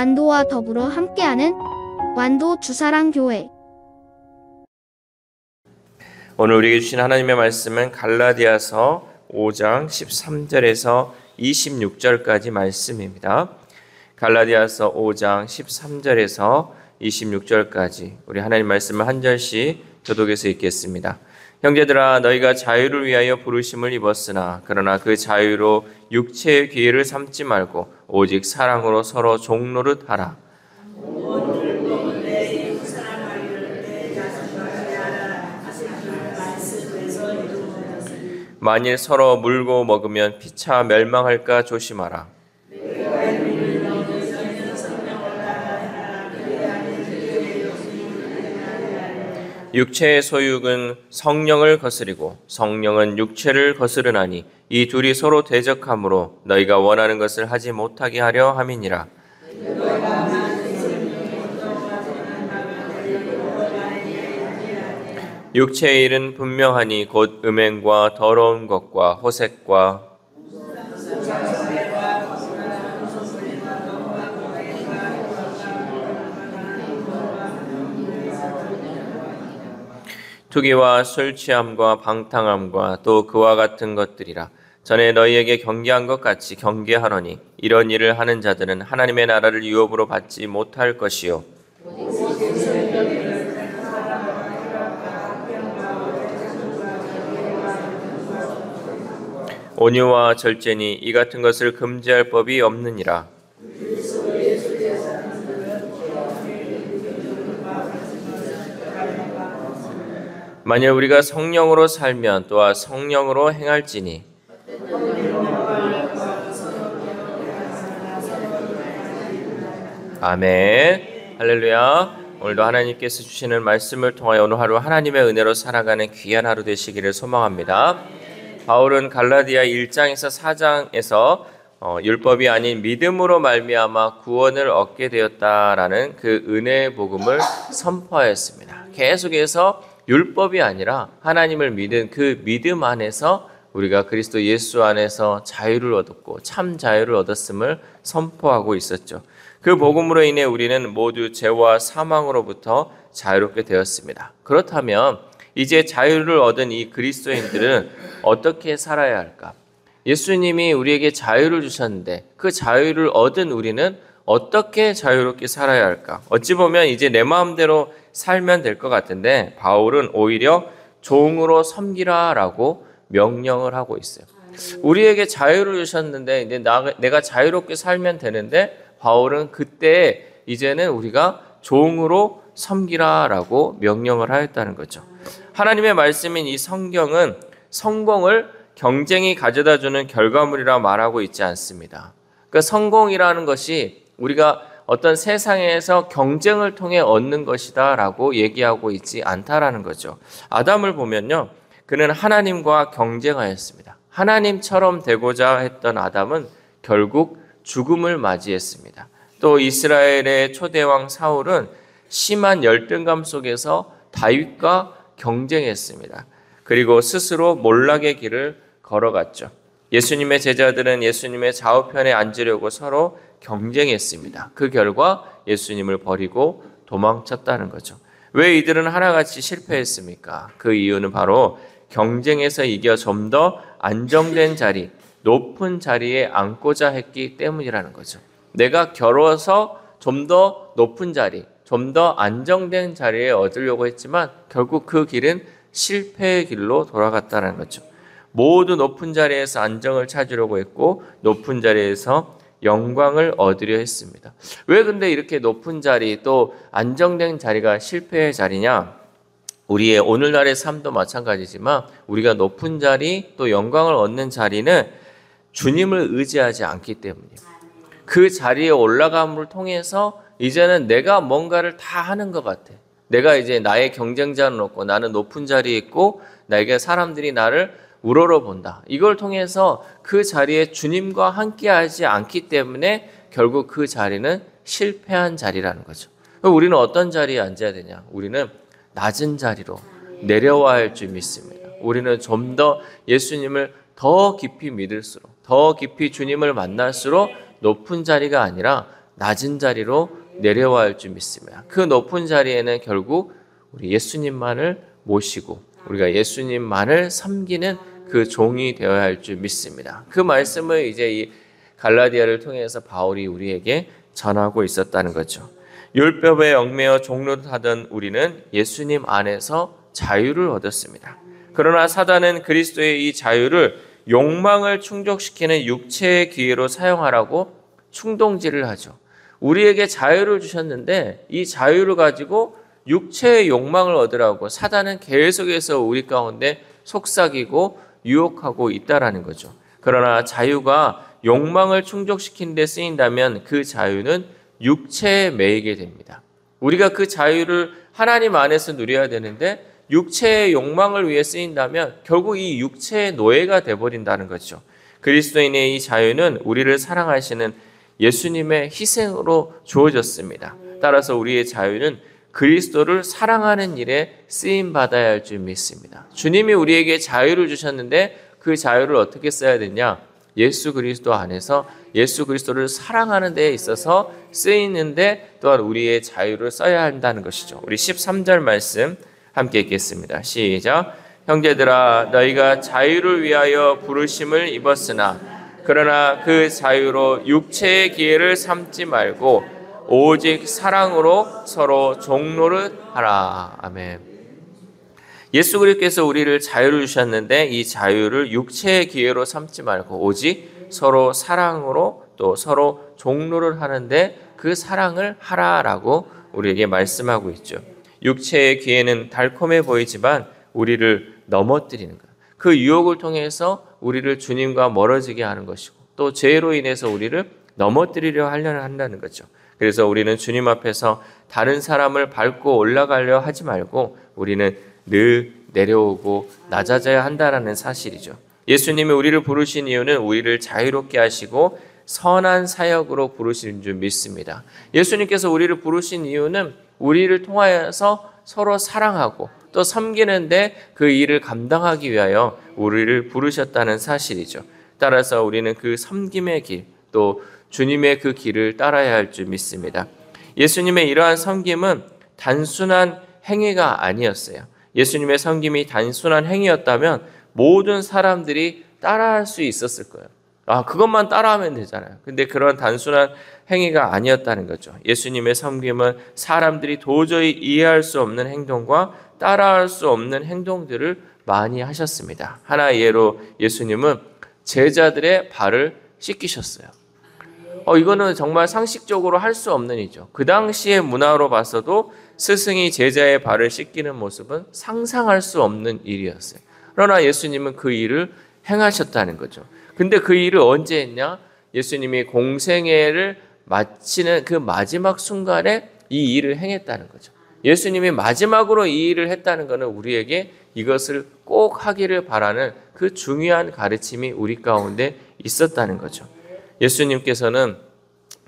완도와 더불어 함께하는 완도 주사랑교회. 오늘 우리에게 주신 하나님의 말씀은 갈라디아서 5장 13절에서 26절까지 말씀입니다. 갈라디아서 5장 13절에서 26절까지 우리 하나님 말씀을 한 절씩 교독해서 읽겠습니다. 형제들아, 너희가 자유를 위하여 부르심을 입었으나 그러나 그 자유로 육체의 기회를 삼지 말고 오직 사랑으로 서로 종노릇 하라. 만일 서로 물고 먹으면 피차 멸망할까 조심하라. 육체의 소욕은 성령을 거스리고 성령은 육체를 거스르나니 이 둘이 서로 대적하므로 너희가 원하는 것을 하지 못하게 하려 함이니라. 육체의 일은 분명하니 곧 음행과 더러운 것과 호색과 투기와 술 취함과 방탕함과 또 그와 같은 것들이라. 전에 너희에게 경계한 것 같이 경계하노니 이런 일을 하는 자들은 하나님의 나라를 유업으로 받지 못할 것이요 온유와 절제니 이 같은 것을 금지할 법이 없느니라. 만일 우리가 성령으로 살면 또한 성령으로 행할지니 아멘. 할렐루야. 오늘도 하나님께서 주시는 말씀을 통하여 오늘 하루 하나님의 은혜로 살아가는 귀한 하루 되시기를 소망합니다. 바울은 갈라디아 1장에서 4장에서 율법이 아닌 믿음으로 말미암아 구원을 얻게 되었다라는 그 은혜의 복음을 선포하였습니다. 계속해서 율법이 아니라 하나님을 믿은 그 믿음 안에서 우리가 그리스도 예수 안에서 자유를 얻었고 참 자유를 얻었음을 선포하고 있었죠. 그 복음으로 인해 우리는 모두 죄와 사망으로부터 자유롭게 되었습니다. 그렇다면 이제 자유를 얻은 이 그리스도인들은 어떻게 살아야 할까? 예수님이 우리에게 자유를 주셨는데 그 자유를 얻은 우리는 어떻게 자유롭게 살아야 할까? 어찌 보면 이제 내 마음대로 살면 될 것 같은데 바울은 오히려 종으로 섬기라라고 명령을 하고 있어요. 우리에게 자유를 주셨는데 이제 내가 자유롭게 살면 되는데 바울은 그때 이제는 우리가 종으로 섬기라라고 명령을 하였다는 거죠. 하나님의 말씀인 이 성경은 성공을 경쟁이 가져다주는 결과물이라 말하고 있지 않습니다. 그러니까 성공이라는 것이 우리가 어떤 세상에서 경쟁을 통해 얻는 것이다 라고 얘기하고 있지 않다라는 거죠. 아담을 보면요, 그는 하나님과 경쟁하였습니다. 하나님처럼 되고자 했던 아담은 결국 죽음을 맞이했습니다. 또 이스라엘의 초대왕 사울은 심한 열등감 속에서 다윗과 경쟁했습니다. 그리고 스스로 몰락의 길을 걸어갔죠. 예수님의 제자들은 예수님의 좌우편에 앉으려고 서로 경쟁했습니다. 그 결과 예수님을 버리고 도망쳤다는 거죠. 왜 이들은 하나같이 실패했습니까? 그 이유는 바로 경쟁에서 이겨 좀 더 안정된 자리, 높은 자리에 앉고자 했기 때문이라는 거죠. 내가 겨뤄서 좀 더 높은 자리, 좀 더 안정된 자리에 얻으려고 했지만 결국 그 길은 실패의 길로 돌아갔다는 거죠. 모두 높은 자리에서 안정을 찾으려고 했고 높은 자리에서 영광을 얻으려 했습니다. 왜 근데 이렇게 높은 자리 또 안정된 자리가 실패의 자리냐? 우리의 오늘날의 삶도 마찬가지지만 우리가 높은 자리 또 영광을 얻는 자리는 주님을 의지하지 않기 때문이에요. 그 자리에 올라감을 통해서 이제는 내가 뭔가를 다 하는 것 같아. 내가 이제 나의 경쟁자는 없고 나는 높은 자리에 있고 나에게 사람들이 나를 우러러본다. 이걸 통해서 그 자리에 주님과 함께하지 않기 때문에 결국 그 자리는 실패한 자리라는 거죠. 우리는 어떤 자리에 앉아야 되냐? 우리는 낮은 자리로 내려와야 할 줄 믿습니다. 우리는 좀 더 예수님을 더 깊이 믿을수록 더 깊이 주님을 만날수록 높은 자리가 아니라 낮은 자리로 내려와 할 줄 믿습니다. 그 높은 자리에는 결국 우리 예수님만을 모시고 우리가 예수님만을 섬기는 그 종이 되어야 할 줄 믿습니다. 그 말씀을 이제 이 갈라디아를 통해서 바울이 우리에게 전하고 있었다는 거죠. 율법에 얽매여 종노릇하던 우리는 예수님 안에서 자유를 얻었습니다. 그러나 사단은 그리스도의 이 자유를 욕망을 충족시키는 육체의 기회로 사용하라고 충동질을 하죠. 우리에게 자유를 주셨는데 이 자유를 가지고 육체의 욕망을 얻으라고 사단은 계속해서 우리 가운데 속삭이고 유혹하고 있다라는 거죠. 그러나 자유가 욕망을 충족시키는 데 쓰인다면 그 자유는 육체에 매이게 됩니다. 우리가 그 자유를 하나님 안에서 누려야 되는데 육체의 욕망을 위해 쓰인다면 결국 이 육체의 노예가 되어버린다는 거죠. 그리스도인의 이 자유는 우리를 사랑하시는 예수님의 희생으로 주어졌습니다. 따라서 우리의 자유는 그리스도를 사랑하는 일에 쓰임받아야 할 줄 믿습니다. 주님이 우리에게 자유를 주셨는데 그 자유를 어떻게 써야 되냐? 예수 그리스도 안에서 예수 그리스도를 사랑하는 데에 있어서 쓰이는데 또한 우리의 자유를 써야 한다는 것이죠. 우리 13절 말씀 함께 읽겠습니다. 시작. 형제들아 너희가 자유를 위하여 부르심을 입었으나 그러나 그 자유로 육체의 기회를 삼지 말고 오직 사랑으로 서로 종노릇 하라. 아멘. 예수 그리스도께서 우리를 자유를 주셨는데 이 자유를 육체의 기회로 삼지 말고 오직 서로 사랑으로 또 서로 종노릇 하는데 그 사랑을 하라라고 우리에게 말씀하고 있죠. 육체의 기회는 달콤해 보이지만 우리를 넘어뜨리는 것. 그 유혹을 통해서 우리를 주님과 멀어지게 하는 것이고 또 죄로 인해서 우리를 넘어뜨리려 하려는 한다는 거죠. 그래서 우리는 주님 앞에서 다른 사람을 밟고 올라가려 하지 말고 우리는 늘 내려오고 낮아져야 한다는 사실이죠. 예수님이 우리를 부르신 이유는 우리를 자유롭게 하시고 선한 사역으로 부르신 줄 믿습니다. 예수님께서 우리를 부르신 이유는 우리를 통하여서 서로 사랑하고 또 섬기는데 그 일을 감당하기 위하여 우리를 부르셨다는 사실이죠. 따라서 우리는 그 섬김의 길, 또 주님의 그 길을 따라야 할 줄 믿습니다. 예수님의 이러한 섬김은 단순한 행위가 아니었어요. 예수님의 섬김이 단순한 행위였다면 모든 사람들이 따라할 수 있었을 거예요. 그것만 따라하면 되잖아요. 근데 그런 단순한 행위가 아니었다는 거죠. 예수님의 섬김은 사람들이 도저히 이해할 수 없는 행동과 따라할 수 없는 행동들을 많이 하셨습니다. 하나의 예로 예수님은 제자들의 발을 씻기셨어요. 이거는 정말 상식적으로 할 수 없는 일이죠. 그 당시의 문화로 봤어도 스승이 제자의 발을 씻기는 모습은 상상할 수 없는 일이었어요. 그러나 예수님은 그 일을 행하셨다는 거죠. 근데 그 일을 언제 했냐? 예수님이 공생애를 마치는 그 마지막 순간에 이 일을 행했다는 거죠. 예수님이 마지막으로 이 일을 했다는 것은 우리에게 이것을 꼭 하기를 바라는 그 중요한 가르침이 우리 가운데 있었다는 거죠. 예수님께서는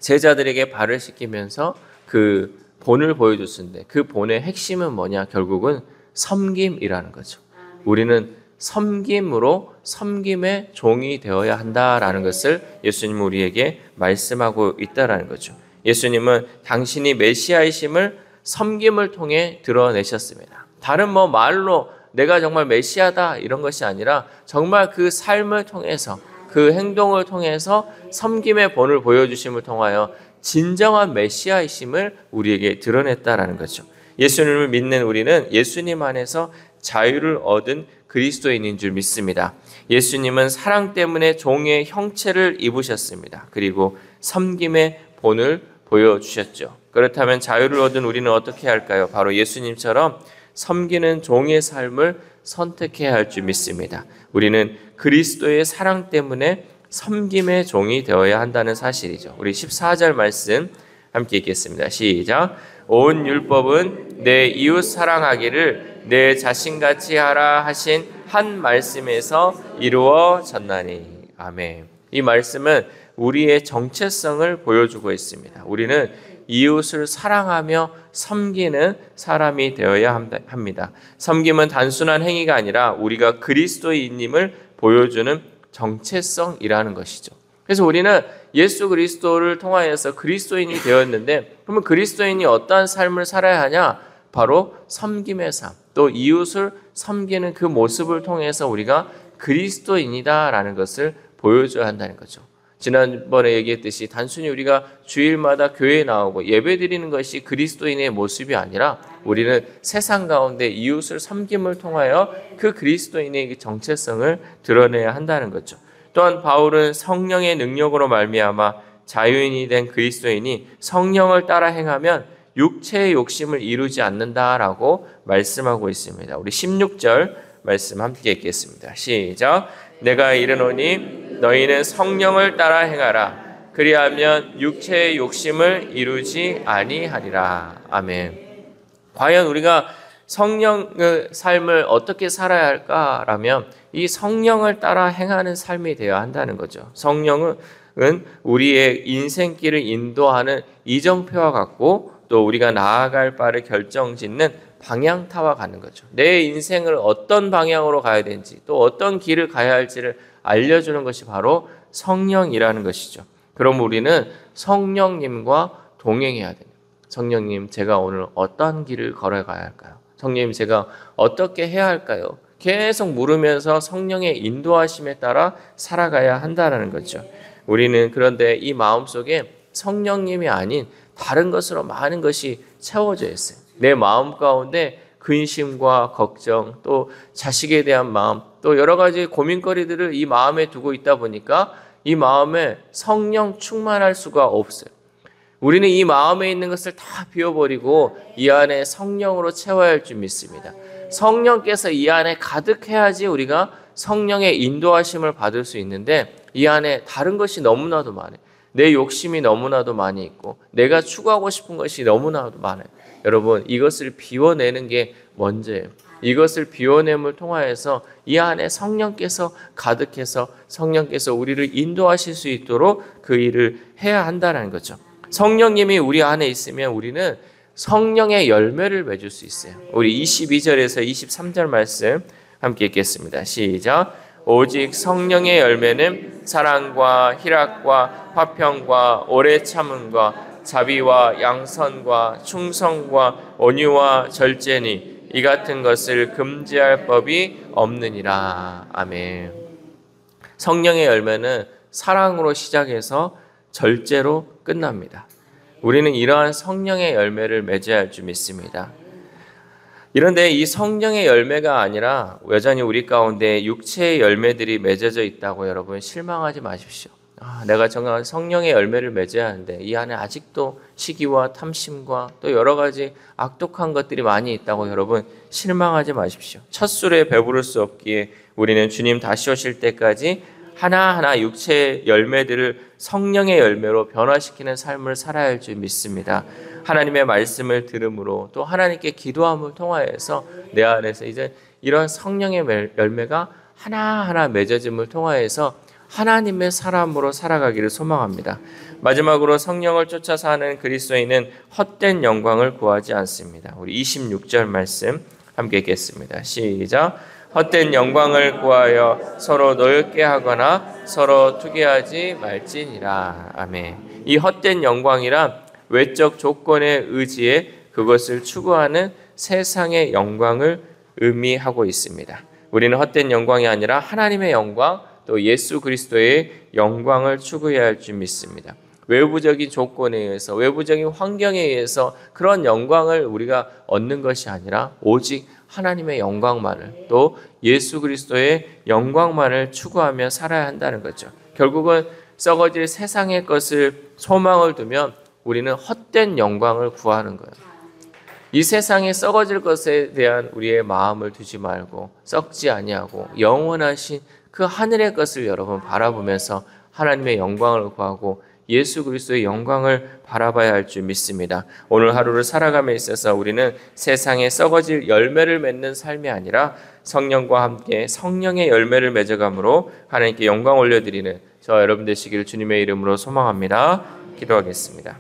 제자들에게 발을 씻기면서 그 본을 보여줬는데 그 본의 핵심은 뭐냐? 결국은 섬김이라는 거죠. 우리는 섬김으로 섬김의 종이 되어야 한다라는 것을 예수님은 우리에게 말씀하고 있다라는 거죠. 예수님은 당신이 메시아이심을 섬김을 통해 드러내셨습니다. 다른 말로 내가 정말 메시아다 이런 것이 아니라 정말 그 삶을 통해서 그 행동을 통해서 섬김의 본을 보여주심을 통하여 진정한 메시아이심을 우리에게 드러냈다라는 거죠. 예수님을 믿는 우리는 예수님 안에서 자유를 얻은 그리스도인인 줄 믿습니다. 예수님은 사랑 때문에 종의 형체를 입으셨습니다. 그리고 섬김의 본을 보여주셨죠. 그렇다면 자유를 얻은 우리는 어떻게 할까요? 바로 예수님처럼 섬기는 종의 삶을 선택해야 할 줄 믿습니다. 우리는 그리스도의 사랑 때문에 섬김의 종이 되어야 한다는 사실이죠. 우리 14절 말씀 함께 읽겠습니다. 시작. 온 율법은 내 이웃 사랑하기를 내 자신같이 하라 하신 한 말씀에서 이루어졌나니. 아멘. 이 말씀은 우리의 정체성을 보여주고 있습니다. 우리는 이웃을 사랑하며 섬기는 사람이 되어야 합니다. 섬김은 단순한 행위가 아니라 우리가 그리스도인임을 보여주는 정체성이라는 것이죠. 그래서 우리는 예수 그리스도를 통하여서 그리스도인이 되었는데, 그러면 그리스도인이 어떠한 삶을 살아야 하냐? 바로 섬김의 삶, 또 이웃을 섬기는 그 모습을 통해서 우리가 그리스도인이다라는 것을 보여줘야 한다는 거죠. 지난번에 얘기했듯이 단순히 우리가 주일마다 교회에 나오고 예배드리는 것이 그리스도인의 모습이 아니라 우리는 세상 가운데 이웃을 섬김을 통하여 그 그리스도인의 정체성을 드러내야 한다는 거죠. 또한 바울은 성령의 능력으로 말미암아 자유인이 된 그리스도인이 성령을 따라 행하면 육체의 욕심을 이루지 않는다라고 말씀하고 있습니다. 우리 16절 말씀 함께 읽겠습니다. 시작. 내가 이르노니 너희는 성령을 따라 행하라. 그리하면 육체의 욕심을 이루지 아니하리라. 아멘. 과연 우리가 성령의 삶을 어떻게 살아야 할까라면 이 성령을 따라 행하는 삶이 되어야 한다는 거죠. 성령은 우리의 인생길을 인도하는 이정표와 같고 또 우리가 나아갈 바를 결정짓는 방향타와 같은 거죠. 내 인생을 어떤 방향으로 가야 되는지 또 어떤 길을 가야 할지를 알려주는 것이 바로 성령이라는 것이죠. 그럼 우리는 성령님과 동행해야 됩니다. 성령님, 제가 오늘 어떤 길을 걸어가야 할까요? 성령님, 제가 어떻게 해야 할까요? 계속 물으면서 성령의 인도하심에 따라 살아가야 한다는 거죠. 우리는 그런데 이 마음속에 성령님이 아닌 다른 것으로 많은 것이 채워져 있어요. 내 마음 가운데 근심과 걱정, 또 자식에 대한 마음, 또 여러 가지 고민거리들을 이 마음에 두고 있다 보니까 이 마음에 성령 충만할 수가 없어요. 우리는 이 마음에 있는 것을 다 비워버리고 이 안에 성령으로 채워야 할 줄 믿습니다. 성령께서 이 안에 가득해야지 우리가 성령의 인도하심을 받을 수 있는데 이 안에 다른 것이 너무나도 많아요. 내 욕심이 너무나도 많이 있고 내가 추구하고 싶은 것이 너무나도 많아요. 여러분, 이것을 비워내는 게 먼저예요. 이것을 비워냄을 통하여서 이 안에 성령께서 가득해서 성령께서 우리를 인도하실 수 있도록 그 일을 해야 한다는 거죠. 성령님이 우리 안에 있으면 우리는 성령의 열매를 맺을 수 있어요. 우리 22절에서 23절 말씀 함께 읽겠습니다. 시작. 오직 성령의 열매는 사랑과 희락과 화평과 오래 참음과 자비와 양선과 충성과 온유와 절제니 이 같은 것을 금지할 법이 없느니라. 아멘. 성령의 열매는 사랑으로 시작해서 절제로 끝납니다. 우리는 이러한 성령의 열매를 맺어야 할 줄 믿습니다. 이런데 이 성령의 열매가 아니라 여전히 우리 가운데 육체의 열매들이 맺어져 있다고 여러분 실망하지 마십시오. 내가 정말 성령의 열매를 맺어야 하는데 이 안에 아직도 시기와 탐심과 또 여러 가지 악독한 것들이 많이 있다고 여러분 실망하지 마십시오. 첫 술에 배부를 수 없기에 우리는 주님 다시 오실 때까지 하나하나 육체의 열매들을 성령의 열매로 변화시키는 삶을 살아야 할 줄 믿습니다. 하나님의 말씀을 들음으로 또 하나님께 기도함을 통하여서 내 안에서 이제 이런 성령의 열매가 하나하나 맺어짐을 통하여서 하나님의 사람으로 살아가기를 소망합니다. 마지막으로 성령을 쫓아 사는 그리스도인은 헛된 영광을 구하지 않습니다. 우리 26절 말씀 함께 읽겠습니다. 시작. 헛된 영광을 구하여 서로 놀게 하거나 서로 투기하지 말지니라. 아멘. 이 헛된 영광이란 외적 조건에 의지해 그것을 추구하는 세상의 영광을 의미하고 있습니다. 우리는 헛된 영광이 아니라 하나님의 영광, 또 예수 그리스도의 영광을 추구해야 할 줄 믿습니다. 외부적인 조건에 의해서, 외부적인 환경에 의해서 그런 영광을 우리가 얻는 것이 아니라 오직 하나님의 영광만을, 또 예수 그리스도의 영광만을 추구하며 살아야 한다는 거죠. 결국은 썩어질 세상의 것을 소망을 두면 우리는 헛된 영광을 구하는 거예요. 이 세상에 썩어질 것에 대한 우리의 마음을 두지 말고 썩지 아니하고 영원하신 그 하늘의 것을 여러분 바라보면서 하나님의 영광을 구하고 예수 그리스도의 영광을 바라봐야 할 줄 믿습니다. 오늘 하루를 살아감에 있어서 우리는 세상에 썩어질 열매를 맺는 삶이 아니라 성령과 함께 성령의 열매를 맺어감으로 하나님께 영광 올려드리는 저 여러분 되시기를 주님의 이름으로 소망합니다. 기도하겠습니다.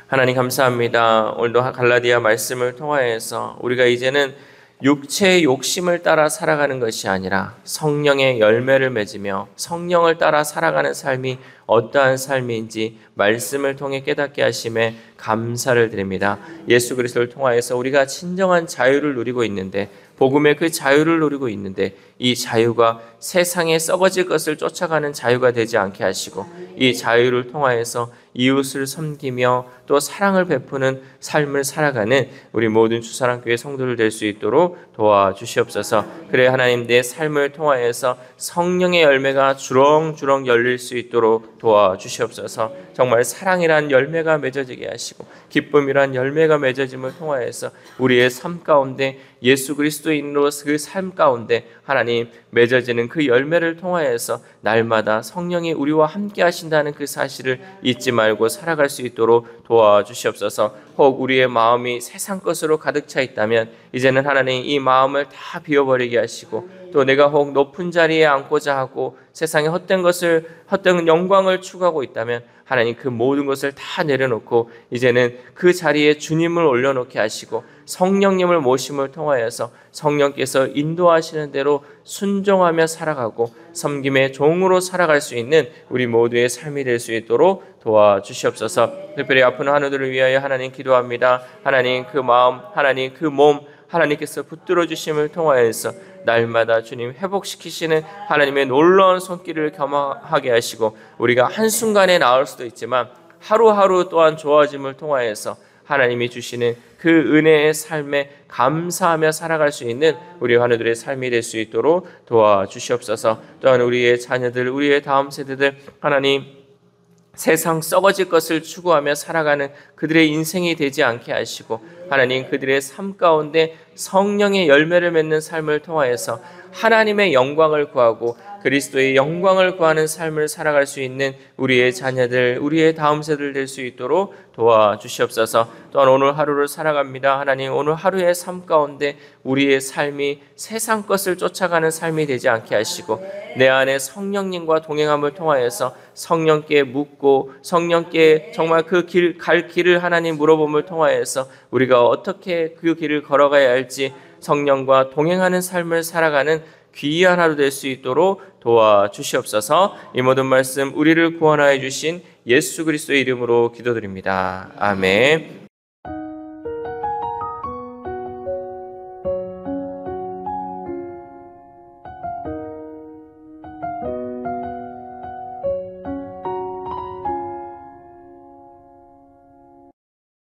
하나님 감사합니다. 오늘도 갈라디아 말씀을 통하여서 우리가 이제는 육체의 욕심을 따라 살아가는 것이 아니라 성령의 열매를 맺으며 성령을 따라 살아가는 삶이 어떠한 삶인지 말씀을 통해 깨닫게 하심에 감사를 드립니다. 예수 그리스도를 통하여서 우리가 진정한 자유를 누리고 있는데, 복음의 그 자유를 누리고 있는데, 이 자유가 세상에 썩어질 것을 쫓아가는 자유가 되지 않게 하시고, 이 자유를 통하여서 이웃을 섬기며 또 사랑을 베푸는 삶을 살아가는 우리 모든 주사랑교회 성도들 될 수 있도록 도와주시옵소서. 그래 하나님, 내 삶을 통하여서 성령의 열매가 주렁주렁 열릴 수 있도록 도와주시옵소서. 정말 사랑이란 열매가 맺어지게 하시고 기쁨이란 열매가 맺어짐을 통하여서 우리의 삶 가운데 예수 그리스도인으로서 그 삶 가운데 하나님 맺어지는 그 열매를 통하여서 날마다 성령이 우리와 함께 하신다는 그 사실을 잊지 말고 살아갈 수 있도록 도와주시옵소서. 혹 우리의 마음이 세상 것으로 가득 차 있다면 이제는 하나님 이 마음을 다 비워버리게 하시고, 또 내가 혹 높은 자리에 앉고자 하고 세상의 헛된 영광을 추구하고 있다면 하나님 그 모든 것을 다 내려놓고 이제는 그 자리에 주님을 올려놓게 하시고 성령님을 모심을 통하여서 성령께서 인도하시는 대로 순종하며 살아가고 섬김의 종으로 살아갈 수 있는 우리 모두의 삶이 될 수 있도록 도와주시옵소서. 특별히 아픈 환우들을 위하여 하나님 기도합니다. 하나님 그 마음, 하나님 그 몸, 하나님께서 붙들어 주심을 통하여서 날마다 주님 회복시키시는 하나님의 놀라운 손길을 경험하게 하시고, 우리가 한순간에 나을 수도 있지만 하루하루 또한 좋아짐을 통하여서 하나님이 주시는 그 은혜의 삶에 감사하며 살아갈 수 있는 우리 환우들의 삶이 될 수 있도록 도와주시옵소서. 또한 우리의 자녀들, 우리의 다음 세대들 하나님 세상 썩어질 것을 추구하며 살아가는 그들의 인생이 되지 않게 하시고, 하나님 그들의 삶 가운데 성령의 열매를 맺는 삶을 통하여서 하나님의 영광을 구하고 그리스도의 영광을 구하는 삶을 살아갈 수 있는 우리의 자녀들, 우리의 다음 세대들 될 수 있도록 도와주시옵소서. 또한 오늘 하루를 살아갑니다. 하나님 오늘 하루의 삶 가운데 우리의 삶이 세상 것을 쫓아가는 삶이 되지 않게 하시고, 내 안에 성령님과 동행함을 통하여서 성령께 묻고 성령께 정말 그 갈 길을 하나님 물어봄을 통하여서 우리가 어떻게 그 길을 걸어가야 할지 성령과 동행하는 삶을 살아가는 귀한 하루 될 수 있도록 도와주시옵소서. 이 모든 말씀 우리를 구원하여 주신 예수 그리스도의 이름으로 기도드립니다. 아멘.